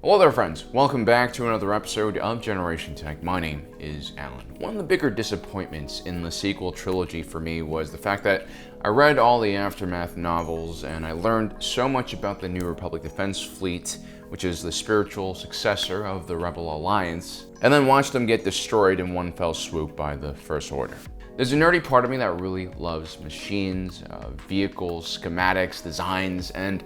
Hello there friends, welcome back to another episode of Generation Tech. My name is Alan. One of the bigger disappointments in the sequel trilogy for me was the fact that I read all the Aftermath novels and I learned so much about the New Republic Defense Fleet, which is the spiritual successor of the Rebel Alliance, and then watched them get destroyed in one fell swoop by the First Order. There's a nerdy part of me that really loves machines, vehicles, schematics, designs, and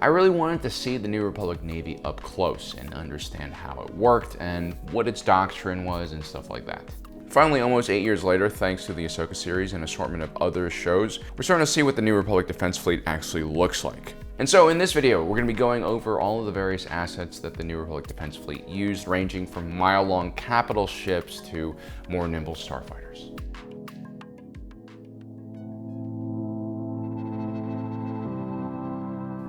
I really wanted to see the New Republic Navy up close and understand how it worked and what its doctrine was and stuff like that. Finally, almost 8 years later, thanks to the Ahsoka series and assortment of other shows, we're starting to see what the New Republic Defense Fleet actually looks like. And so in this video, we're going to be going over all of the various assets that the New Republic Defense Fleet used, ranging from mile-long capital ships to more nimble starfighters.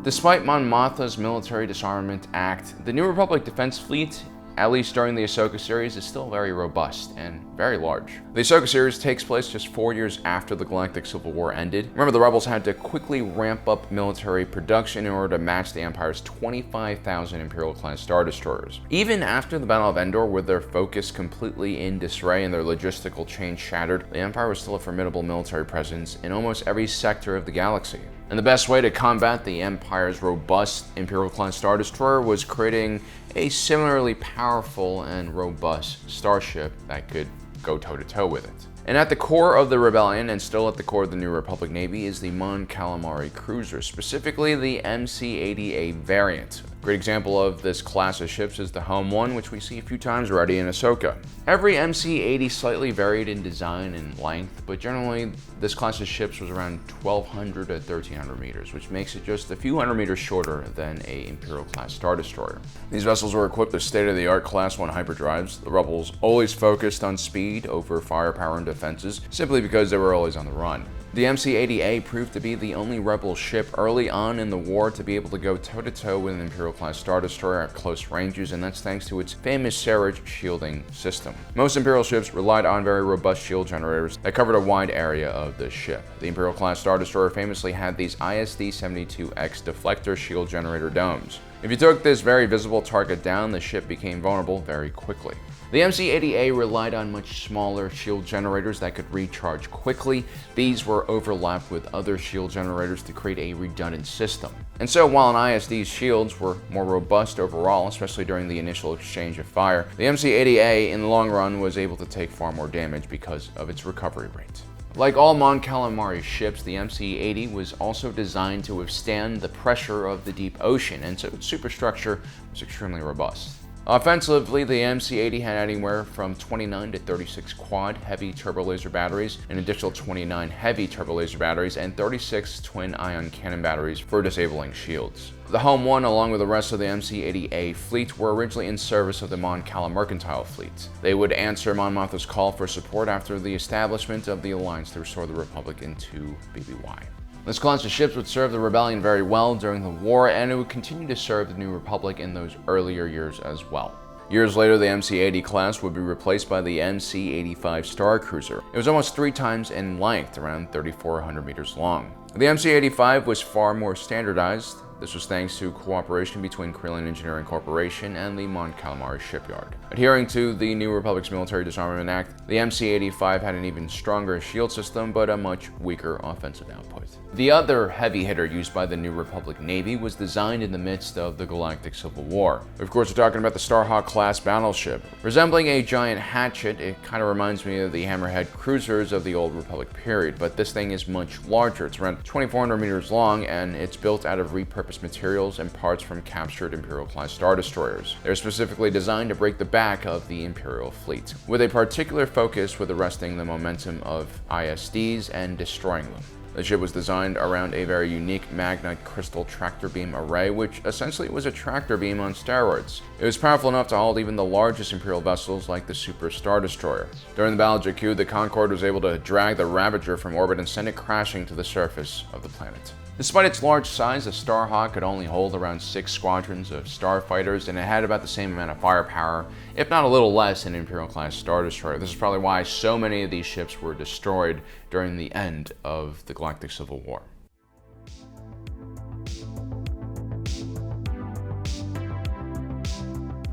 Despite Mon Mothma's military disarmament act, the New Republic Defense Fleet, at least during the Ahsoka series, is still very robust and very large. The Ahsoka series takes place just 4 years after the Galactic Civil War ended. Remember, the Rebels had to quickly ramp up military production in order to match the Empire's 25,000 Imperial-class Star Destroyers. Even after the Battle of Endor, with their focus completely in disarray and their logistical chain shattered, the Empire was still a formidable military presence in almost every sector of the galaxy. And the best way to combat the Empire's robust Imperial-class Star Destroyer was creating a similarly powerful and robust starship that could go toe-to-toe with it. And at the core of the rebellion, and still at the core of the New Republic Navy, is the Mon Calamari cruiser, specifically the MC-80A variant. A great example of this class of ships is the Home One, which we see a few times already in Ahsoka. Every MC-80 slightly varied in design and length, but generally this class of ships was around 1,200 to 1,300 meters, which makes it just a few hundred meters shorter than a Imperial-class Star Destroyer. These vessels were equipped with state-of-the-art Class 1 hyperdrives. The Rebels always focused on speed over firepower and defenses, simply because they were always on the run. The MC-80A proved to be the only Rebel ship early on in the war to be able to go toe-to-toe with an Imperial-class Star Destroyer at close ranges, and that's thanks to its famous Serage shielding system. Most Imperial ships relied on very robust shield generators that covered a wide area of the ship. The Imperial-class Star Destroyer famously had these ISD-72X deflector shield generator domes. If you took this very visible target down, the ship became vulnerable very quickly. The MC-80A relied on much smaller shield generators that could recharge quickly. These were overlapped with other shield generators to create a redundant system. And so while an ISD's shields were more robust overall, especially during the initial exchange of fire, the MC-80A in the long run was able to take far more damage because of its recovery rate. Like all Mon Calamari ships, the MC-80 was also designed to withstand the pressure of the deep ocean, and so its superstructure was extremely robust. Offensively, the MC-80 had anywhere from 29 to 36 quad heavy turbo laser batteries, an additional 29 heavy turbo laser batteries, and 36 twin ion cannon batteries for disabling shields. The Home One, along with the rest of the MC-80A fleet, were originally in service of the Mon Cala mercantile fleet. They would answer Mon Mothma's call for support after the establishment of the Alliance to restore the Republic into BBY. This class of ships would serve the rebellion very well during the war, and it would continue to serve the New Republic in those earlier years as well. Years later, the MC-80 class would be replaced by the MC-85 Star Cruiser. It was almost 3 times in length, around 3,400 meters long. The MC-85 was far more standardized. This was thanks to cooperation between Krillin Engineering Corporation and the Mon Calamari shipyard. Adhering to the New Republic's Military Disarmament Act, the MC-85 had an even stronger shield system, but a much weaker offensive output. The other heavy hitter used by the New Republic Navy was designed in the midst of the Galactic Civil War. Of course, we're talking about the Starhawk-class battleship. Resembling a giant hatchet, it kind of reminds me of the Hammerhead cruisers of the Old Republic period, but this thing is much larger. It's around 2,400 meters long, and it's built out of repurposed materials and parts from captured Imperial-class Star Destroyers. They're specifically designed to break the back of the Imperial fleet, with a particular focus with arresting the momentum of ISDs and destroying them. The ship was designed around a very unique magnite crystal tractor beam array, which essentially was a tractor beam on steroids. It was powerful enough to halt even the largest Imperial vessels like the Super Star Destroyer. During the Battle of Jakku, the Concorde was able to drag the Ravager from orbit and send it crashing to the surface of the planet. Despite its large size, the Starhawk could only hold around 6 squadrons of starfighters, and it had about the same amount of firepower, if not a little less, than an Imperial-class Star Destroyer. This is probably why so many of these ships were destroyed during the end of the Galactic Civil War.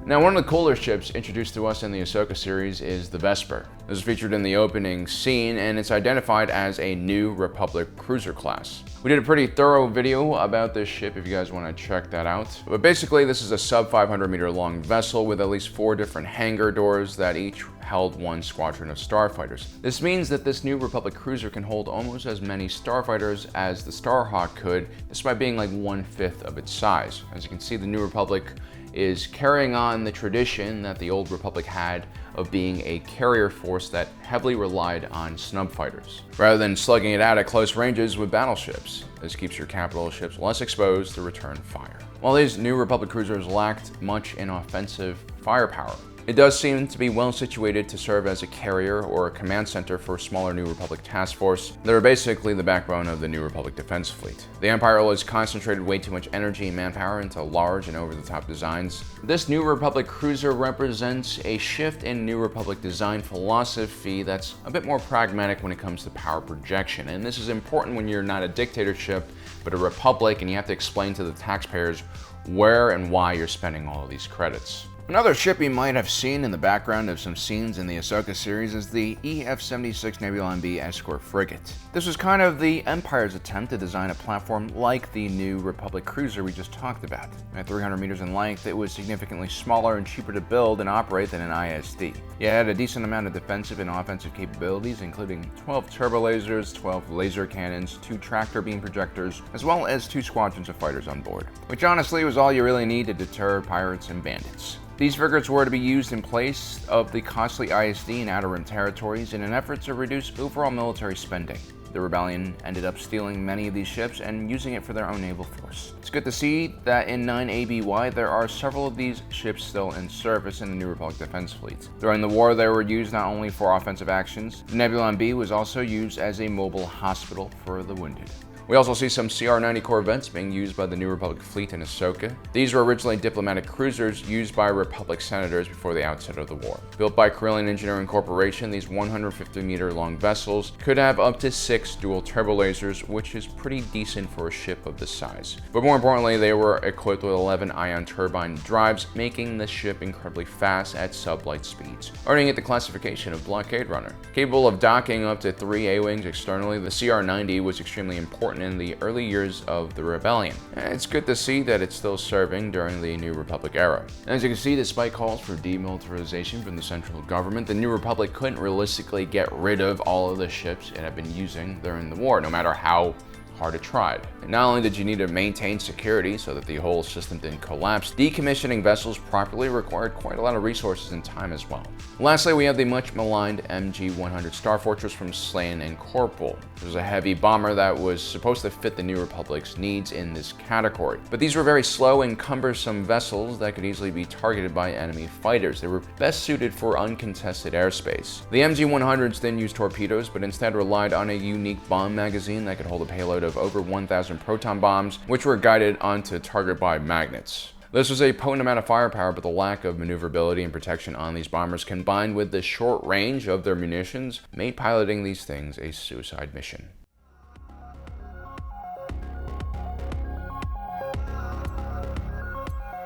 Now, one of the cooler ships introduced to us in the Ahsoka series is the Vesper. This is featured in the opening scene, and it's identified as a New Republic cruiser class. We did a pretty thorough video about this ship if you guys want to check that out. But basically, this is a sub 500 meter long vessel with at least 4 different hangar doors that each held 1 squadron of starfighters. This means that this New Republic cruiser can hold almost as many starfighters as the Starhawk could, despite being like 1/5 of its size. As you can see, the New Republic is carrying on the tradition that the Old Republic had of being a carrier force that heavily relied on snub fighters, rather than slugging it out at close ranges with battleships. This keeps your capital ships less exposed to return fire. While these New Republic cruisers lacked much in offensive firepower, it does seem to be well situated to serve as a carrier or a command center for a smaller New Republic task force that are basically the backbone of the New Republic defense fleet. The Empire has concentrated way too much energy and manpower into large and over-the-top designs. This New Republic cruiser represents a shift in New Republic design philosophy that's a bit more pragmatic when it comes to power projection. And this is important when you're not a dictatorship, but a republic, and you have to explain to the taxpayers where and why you're spending all of these credits. Another ship you might have seen in the background of some scenes in the Ahsoka series is the EF-76 Nebula MB escort frigate. This was kind of the Empire's attempt to design a platform like the New Republic cruiser we just talked about. At 300 meters in length, it was significantly smaller and cheaper to build and operate than an ISD. It had a decent amount of defensive and offensive capabilities, including 12 turbo lasers, 12 laser cannons, 2 tractor beam projectors, as well as 2 squadrons of fighters on board, which honestly was all you really need to deter pirates and bandits. These frigates were to be used in place of the costly ISD in Outer Rim territories in an effort to reduce overall military spending. The rebellion ended up stealing many of these ships and using it for their own naval force. It's good to see that in 9 ABY there are several of these ships still in service in the New Republic defense fleet. During the war, they were used not only for offensive actions, the Nebula MB was also used as a mobile hospital for the wounded. We also see some CR-90 corvettes being used by the New Republic fleet in Ahsoka. These were originally diplomatic cruisers used by Republic senators before the outset of the war. Built by Carillion Engineering Corporation, these 150-meter long vessels could have up to 6 dual turbo lasers, which is pretty decent for a ship of this size. But more importantly, they were equipped with 11 ion turbine drives, making the ship incredibly fast at sublight speeds, earning it the classification of blockade runner. Capable of docking up to 3 A-wings externally, the CR-90 was extremely important in the early years of the rebellion. And it's good to see that it's still serving during the New Republic era. As you can see, despite calls for demilitarization from the central government, the New Republic couldn't realistically get rid of all of the ships it had been using during the war, no matter how hard it tried. And not only did you need to maintain security so that the whole system didn't collapse, decommissioning vessels properly required quite a lot of resources and time as well. Lastly, we have the much maligned MG-100 Star Fortress from Slain and Corporal. It was a heavy bomber that was supposed to fit the New Republic's needs in this category. But these were very slow and cumbersome vessels that could easily be targeted by enemy fighters. They were best suited for uncontested airspace. The MG-100s didn't use torpedoes, but instead relied on a unique bomb magazine that could hold a payload of over 1,000 proton bombs, which were guided onto target by magnets. This was a potent amount of firepower, but the lack of maneuverability and protection on these bombers, combined with the short range of their munitions, made piloting these things a suicide mission.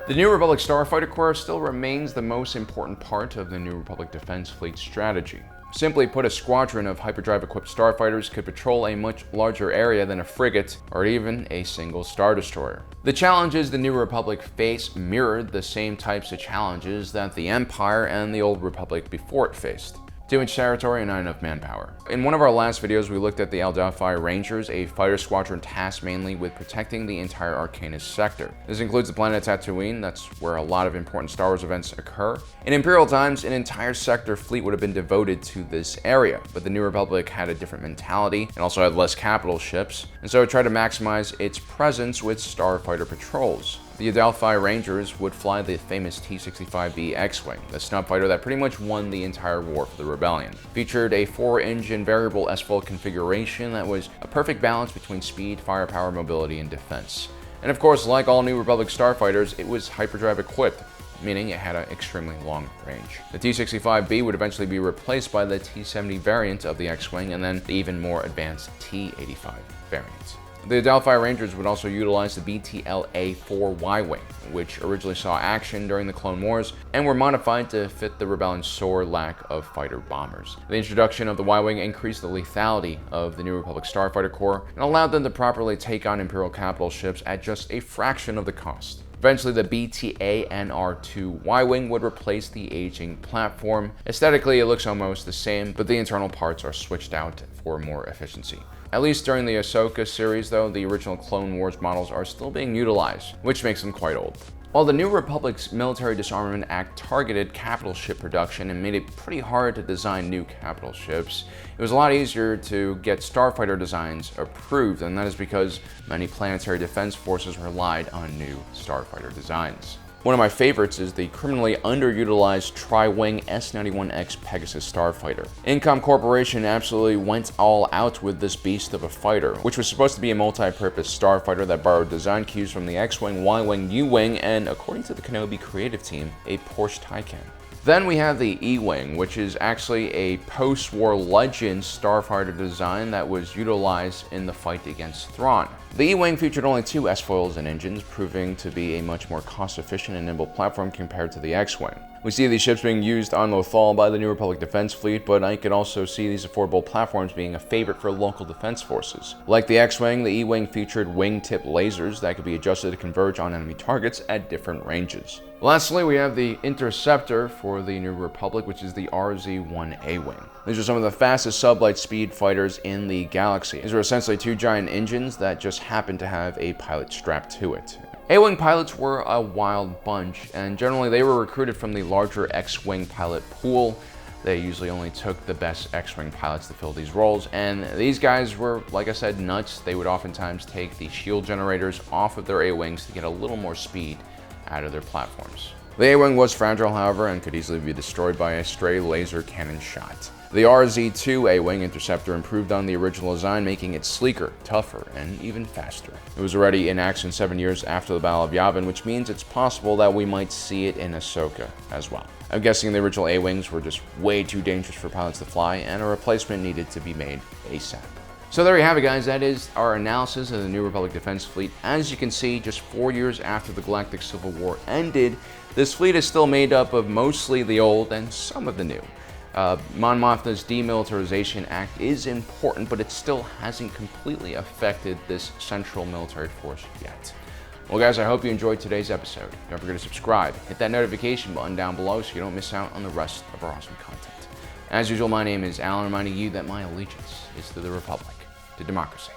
The New Republic Starfighter Corps still remains the most important part of the New Republic defense fleet strategy. Simply put, a squadron of hyperdrive-equipped starfighters could patrol a much larger area than a frigate or even a single Star Destroyer. The challenges the New Republic faced mirrored the same types of challenges that the Empire and the Old Republic before it faced. Too much territory and not enough manpower. In one of our last videos, we looked at the Adelphi Rangers, a fighter squadron tasked mainly with protecting the entire Arcanus sector. This includes the planet Tatooine, that's where a lot of important Star Wars events occur. In Imperial times, an entire sector fleet would have been devoted to this area, but the New Republic had a different mentality and also had less capital ships, and so it tried to maximize its presence with starfighter patrols. The Adelphi Rangers would fly the famous T-65B X-Wing, the snub fighter that pretty much won the entire war for the rebellion. Featured a 4-engine variable S-fold configuration that was a perfect balance between speed, firepower, mobility, and defense. And of course, like all New Republic starfighters, it was hyperdrive equipped, meaning it had an extremely long range. The T-65B would eventually be replaced by the T-70 variant of the X-Wing and then the even more advanced T-85 variant. The Delphi Rangers would also utilize the BTLA-4 Y-Wing, which originally saw action during the Clone Wars and were modified to fit the Rebellion's sore lack of fighter bombers. The introduction of the Y-Wing increased the lethality of the New Republic Starfighter Corps and allowed them to properly take on Imperial capital ships at just a fraction of the cost. Eventually, the BTA-NR-2 Y-Wing would replace the aging platform. Aesthetically, it looks almost the same, but the internal parts are switched out for more efficiency. At least during the Ahsoka series, though, the original Clone Wars models are still being utilized, which makes them quite old. While the New Republic's Military Disarmament Act targeted capital ship production and made it pretty hard to design new capital ships, it was a lot easier to get Starfighter designs approved, and that is because many planetary defense forces relied on new Starfighter designs. One of my favorites is the criminally underutilized Tri-Wing S-91X Pegasus Starfighter. Incom Corporation absolutely went all out with this beast of a fighter, which was supposed to be a multi-purpose starfighter that borrowed design cues from the X-Wing, Y-Wing, U-Wing, and, according to the Kenobi creative team, a Porsche Taycan. Then we have the E-Wing, which is actually a post-war legend starfighter design that was utilized in the fight against Thrawn. The E-Wing featured only 2 S-foils and engines, proving to be a much more cost-efficient and nimble platform compared to the X-Wing. We see these ships being used on Lothal by the New Republic Defense Fleet, but I could also see these affordable platforms being a favorite for local defense forces. Like the X-Wing, the E-Wing featured wingtip lasers that could be adjusted to converge on enemy targets at different ranges. Lastly, we have the Interceptor for the New Republic, which is the RZ-1A Wing. These are some of the fastest sublight speed fighters in the galaxy. These are essentially 2 giant engines that just happen to have a pilot strapped to it. A-Wing pilots were a wild bunch, and generally they were recruited from the larger X-Wing pilot pool. They usually only took the best X-Wing pilots to fill these roles, and these guys were, like I said, nuts. They would oftentimes take the shield generators off of their A-Wings to get a little more speed out of their platforms. The A-Wing was fragile, however, and could easily be destroyed by a stray laser cannon shot. The RZ-2 A-Wing Interceptor improved on the original design, making it sleeker, tougher, and even faster. It was already in action 7 years after the Battle of Yavin, which means it's possible that we might see it in Ahsoka as well. I'm guessing the original A-Wings were just way too dangerous for pilots to fly, and a replacement needed to be made ASAP. So there you have it, guys. That is our analysis of the New Republic Defense Fleet. As you can see, just 4 years after the Galactic Civil War ended, this fleet is still made up of mostly the old and some of the new. Mon Mothma's Demilitarization Act is important, but it still hasn't completely affected this central military force yet. Well, guys, I hope you enjoyed today's episode. Don't forget to subscribe, hit that notification button down below so you don't miss out on the rest of our awesome content. As usual, my name is Alan, reminding you that my allegiance is to the Republic, to democracy,